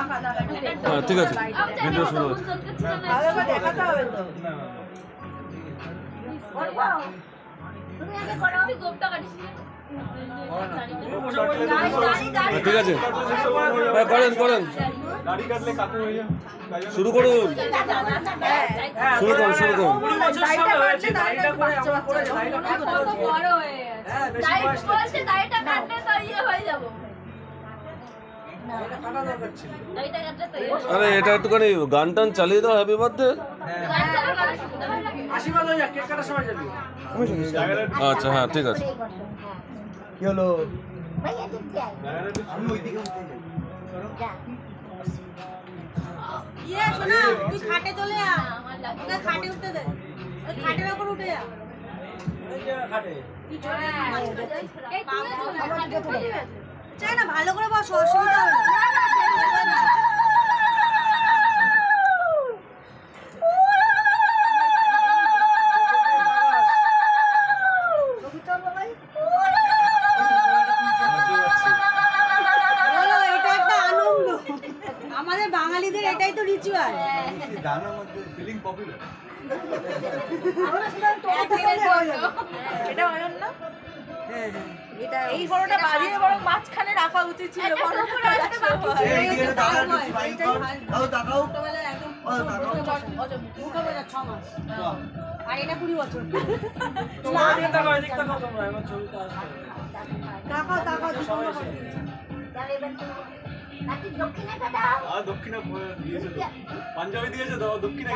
হ্যাঁ ঠিক আছে ভিডিও শুরু হচ্ছে দেখাতে হবে তো ঠিক আছে করেন করেন শুরু করুন শুরু করুন শুরু করুন আরে এটা একটুখানি গান টান চালিয়ে দাও হ্যাপি বার্থডে আচ্ছা হ্যাঁ ঠিক আছে কি হলো তুই খাটে চলে আ খাটে উঠতে দে খাটের উপর উঠে যা চাই না ভালো করে বস অসুবিধা হবে না আমাদের বাঙালিদের এটাই তো রিচুয়াল গানের মধ্যে ফিলিং পপুলার এটা হয় না এটা এই বড়টা বাড়িয়ে বড় মাঝখানে রাখা উচিত ছিল আর এটা 20 বছর পাঞ্জাবি দিয়েছে দক্ষিণা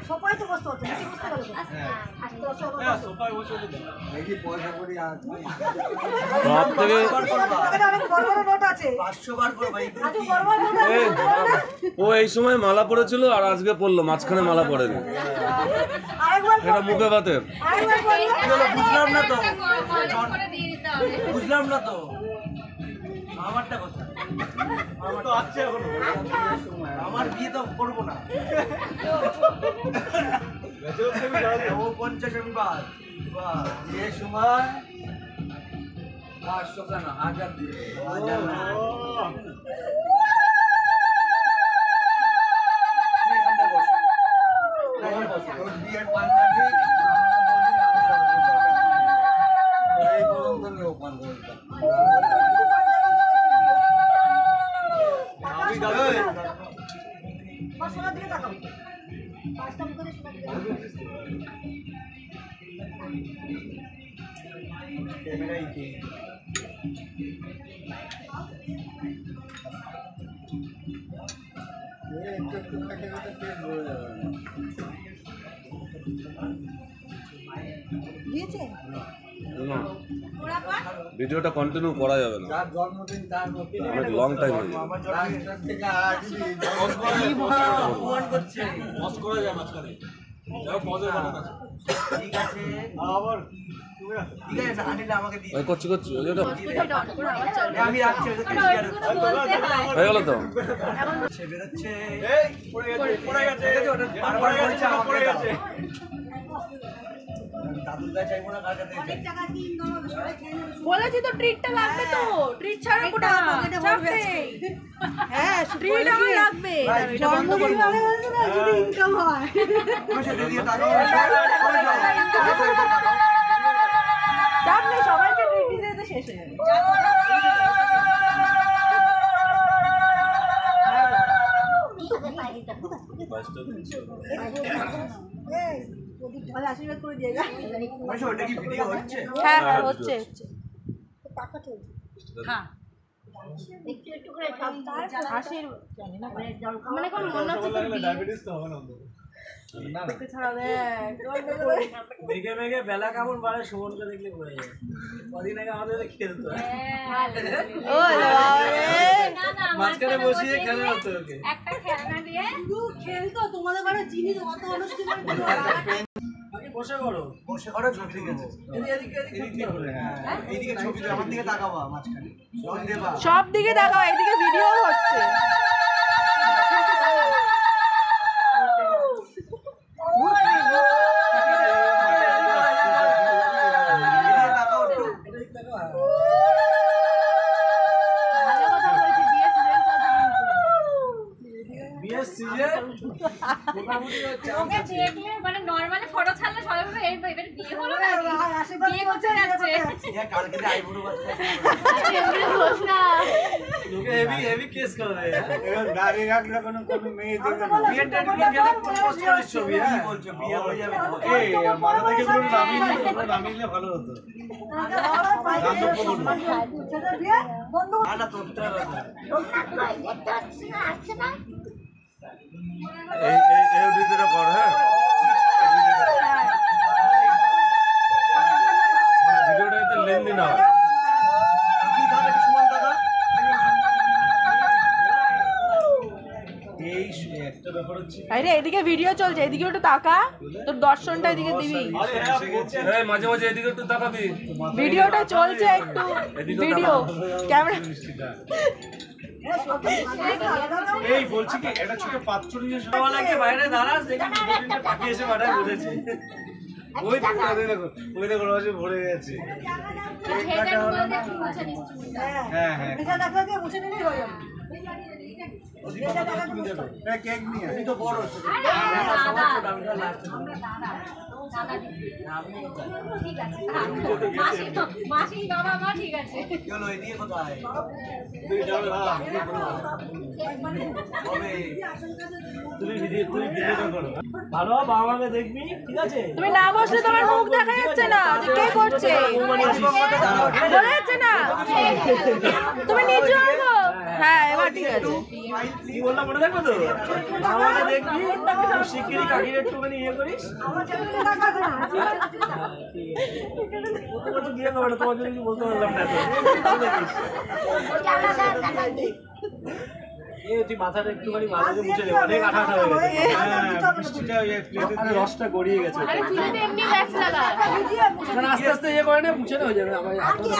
সবাই তো বসতে হচ্ছে পয়সা করি ও এই সময় মালা পড়েছিল আর আজকে পড়লো মাঝখানে মালা পড়েনি এটা মুখে ভাতের বুঝলাম না তো আমারটা কথা আমার তো আছে এখন আমার বিয়ে তো করবো না ও 50 আমি বাদ বিয়ে সময় 500 কেন 1000 দিয়ে 1000 না এখানটা বসো তোর বিয়ের পাঞ্জাবি এই পর্যন্ত নিও পাঞ্জাবি ভিডিওটা কন্টিনিউ করা যাবে না জন্মদিন তার অনেক লং টাইম হয়ে যাবে ঠিক আছে আবার ঠিক আছে হাঁটিলে আমাকে দিয়ে করছি করছি আমি রাখছি হয়ে গেল তো সে বেরোচ্ছে পড়ে গেছে বারবার বলছে পড়ে গেছে দাদুর কাছে চাইবো না কার কাছে বলেছি তো ট্রিটটা লাগবে তো ট্রিট ছাড়া কোটা হ্যাঁ ট্রিট আমার লাগবে জন্মদিন মানে যদি ইনকাম হয় সেটা দিয়ে টাকা চাপ নেই সবাইকে ট্রিট দিতে দিতে শেষ হয়ে যাবে আশীর্বাদ করে দিয়ে যা ওটা কি ভিডিও হচ্ছে হ্যাঁ হ্যাঁ হচ্ছে টাকা চলছে হ্যাঁ একটু একটু করে সব আশীর্বাদ জানি না মানে কোন মনে হচ্ছে ডায়াবেটিস তো হবে না মেঘে মেঘে বেলা কেমন বাড়ে সুমনকে দেখলে বোঝা যায় কদিন আগে আমাদের খেলতো মাঝখানে বসিয়ে খেলা হতো ওকে একটা খেলনা দিয়ে খেলতো তোমাদের ঘরে চিনি কত অনুষ্ঠান বসে করো ছবি দিকেছে এইদিকে ছবি আমার দিকে তাকাবা মাঝখানে সব দিকে তাকাও এইদিকে ভিডিও হচ্ছে ভালো কথা বলছি, বিয়ের সিজন মোটামুটি ওকে দেখলে মানে নরমালি ফটো ছাড়লে সবাই বলবে এই এবার বিয়ে হলো না, বিয়ে করতে যাচ্ছে। কালকে আইবুড়ো বাচ্চা এমনি দোষ না। লোকে হেভি হেভি কেস করে দেয়। এবার দাঁড়িয়ে রাখলে কোনো মেয়ে দেখবে না। বিয়ের ডেট নিয়ে গেলে প্রপোজ করিস ছবি। কি বলছো বিয়ে হয়ে যাবে? এই মাথা থেকে পুরো নামিয়ে ভালো হতো। না তোরটা এই ভিডিওটা কর, হ্যাঁ ভিডিওটা এতে লেনদেন না হয়। আপনি তাহলে সুমন দাদা এই একটা ব্যাপার হচ্ছে আরে এদিকে ভিডিও চলছে, এদিকে একটু তাকা, তোর দর্শনটা এদিকে দিবি। এই মাঝে মাঝে এদিকে একটু তাকাবি। ভিডিওটা চলছে, একটু ভিডিও ক্যামেরা। এই বলছি কি একটা ছোট পাত্র নিয়ে সবাই লাগে বাইরে দাঁড়াস দেখি দুটো পাখি এসে মাথায় বসেছে। ওই দেখো ওই দেখো রসে ভরে গেছে। হেডের মধ্যে একটু মুছে নিস চুলটা। হ্যাঁ হ্যাঁ কেক নিয়ে তুমি তো বড় আরে দাদা, আমরা দাদা দিদি। ঠিক আছে, মাসি বাবা মা ঠিক আছে। চলো এদিকে কোথায় তুই যাবে না হবে তুমি ভিডিওটা করো ভালো বাবা মাকে দেখবি ঠিক আছে। তুমি না বসলে তোমার মুখ দেখা যাচ্ছে না যে কে করছে, বোঝা যাচ্ছে না। তুমি নিচে আসো। হ্যাঁ এবার ঠিক আছে। কি বললাম মনে থাকবে তো? বাবাকে দেখবি শিগগিরই কাকির একটুখানি ইয়ে করিস। তো বিয়ে করবে না, তোমাকে কিছু বলতে পারলাম না। তুই মাথাটা একটুখানি মাথাতে মুছে নেবে, অনেক আঠা আঠা হয়ে গেছে। হ্যাঁ রসটা গড়িয়ে গেছে। আরে চুলেতে এমনি ভ্যাক্স লাগা। আস্তে আস্তে ইয়ে করে না, মুছে না হয়ে যাবে। আমার হাত ধুবি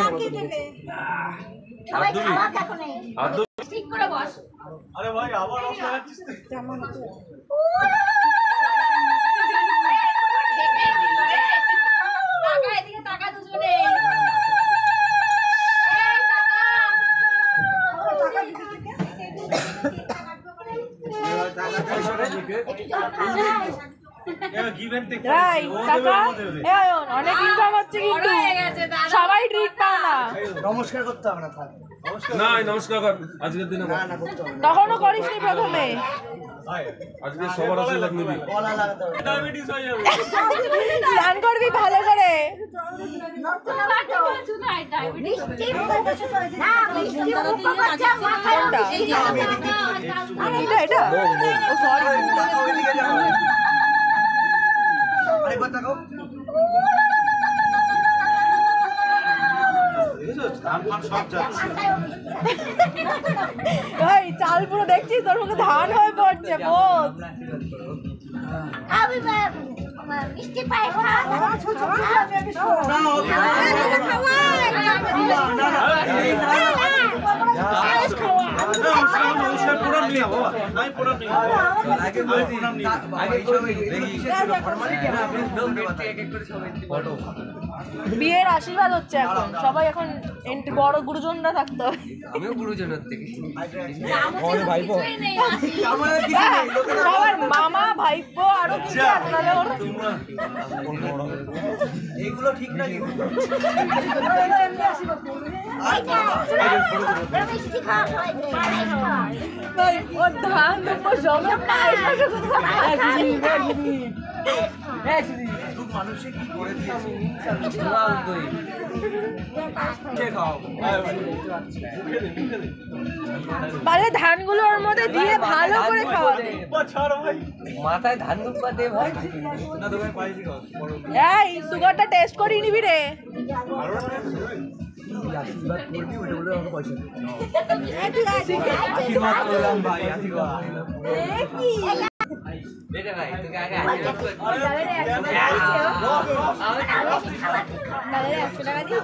হাত ধুবি। ঠিক করে বস। আরে ভাই আবার রস লাগাচ্ছিস তুই। টাকা এদিকে টাকা দুজনে। রাই টাকা এ আয়ন অনেক ইনকাম হচ্ছে কিন্তু হয়ে গেছে দাদা। সবাই ট্রিট পায় না। নমস্কার করতে হবে না, থাক না নমস্কার কর আজকের দিনে কর। তখনও করিসনি প্রথমে। আজকে সবার আশীর্বাদ নিবি। গলা লাগাতে হবে, ডায়াবেটিস হয়ে যাবে। স্নান করবি ভালো করে। কোনটা? এটা ও সরি। আরেকবার তাকাও। সব যাচ্ছে। ভাই চাল পুরো দেখছিস, তোর মুখে ধান হয়ে পড়ছে বোধ। মিষ্টি পায়সা বিয়ের আশীর্বাদ হচ্ছে এখন, সবাই এখন বড় গুরুজনরা থাকতে হবে। আমিও গুরুজনের থেকে সবার মামা ভাইপো আরো কিছু আপনাদের এইগুলো ঠিক না কিন্তু। ও ধান দুপুর জমে মানুষে কি করে দিয়েছে পারলে ধানগুলো ওর মধ্যে দিয়ে ভালো করে খাওয়াবে। মাথায় ধান দুব্বা দে ভাই। না তোমায় পাইছি খাও। এই সুগারটা টেস্ট করে নিবি রে। আশীর্বাদ করলাম ভাই, আশীর্বাদ। বেটা ভাই তোকে আগে টাকা দিয়ে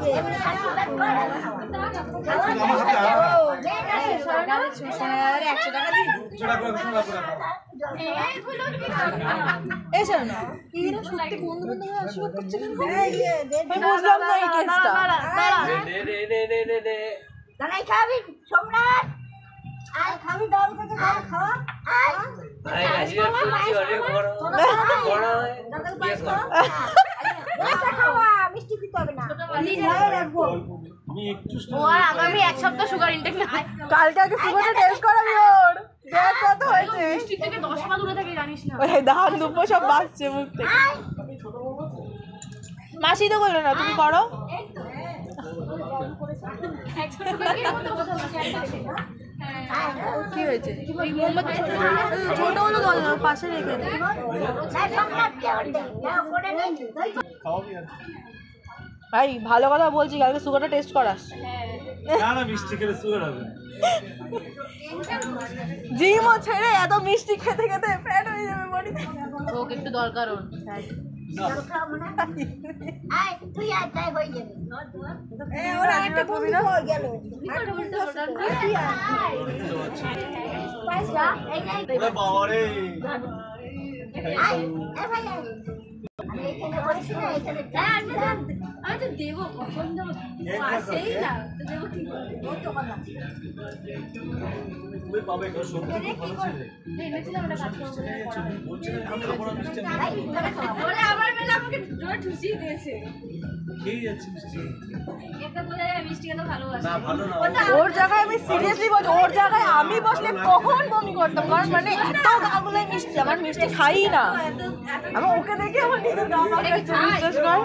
এসো না এরা সত্যি বন্ধু বন্ধু আশীর্বাদ করছে কেন? আমি বুঝলাম না এই কেসটা। দাঁড়াই খাবি সম্রাট আর খাবি দাও থেকে দাও খাওয়া আরে আশীর্বাদ করছি অনেক বড় বড় ইয়ে কর। আচ্ছা খাওয়া মিষ্টি দিতে হবে না নিজে রাখবো ও আর আগামী এক সপ্তাহ সুগার ইনটেক না। কালকে আগে সুগারটা টেস্ট করাবি ওর। দেখ কত হয়েছে। মিষ্টি থেকে 10 পা দূরে থাকে জানিস না। ওই ধান দুপো সব বাজছে মুখ থেকে। মাসি তো করলো না তুমি করো। কি হয়েছে? এই মোমবাতি ছোট হলো দল না পাশে রেখে দে। ভাই ভালো কথা বলছি কালকে সুগারটা টেস্ট করাস। না না মিষ্টি খেলে সুগার হবে। জিমও ছেড়ে এত মিষ্টি খেতে খেতে ফ্যাট হয়ে যাবে বডিতে। ওকে একটু দরকার ওর তুই আর তাই হয়ে যাবে ওর আরেকটা বমি না হয়ে গেল। ওরে বাবা রে আমি তো দেবো পছন্দ সেই না তো দেবো কি তুমি পাবে কেউ সত্যি ভালো ছেলে এনেছিলাম একটা কাজ বলছিলেন আমি বড় মিষ্টি ওরে আমার বেলা আমাকে জোরে ঠুসিয়ে দিয়েছে খেয়ে যাচ্ছি মিষ্টি এটা বলে মিষ্টি খেতে ভালোবাসে না ভালো না ওর জায়গায় আমি সিরিয়াসলি বলছি ওর জায়গায় আমি বসলে কখন বমি করতাম কারণ মানে এত গাগুলো মিষ্টি আমার মিষ্টি খাই না আমি ওকে দেখে আমার নিজে গা পাকাচ্ছে বিশ্বাস কর।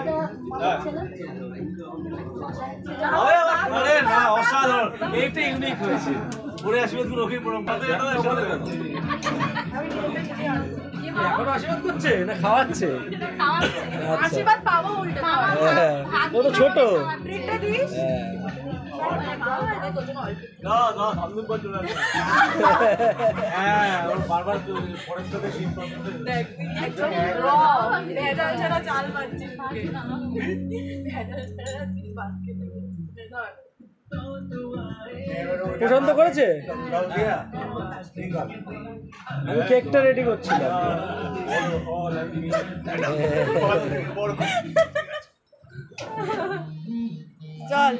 আরে না অসাধারণ এইটা ইউনিক হয়েছে পরে আশীর্বাদ করে ওকে পরম পাতে এখন আশীর্বাদ করছে না খাওয়াচ্ছে আশীর্বাদ পাবো উল্টে ও তো ছোট ট্রিটটা দিস না না সামনে পর চলে আসবে হ্যাঁ ওর বারবার পরের সাথে শীত পড়ছে দেখ একদম র ভেজাল ছাড়া চাল বাজছে ভেজাল ছাড়া চিজ বাজছে পছন্দ করেছে আমি কেকটা রেডি করছিলাম চল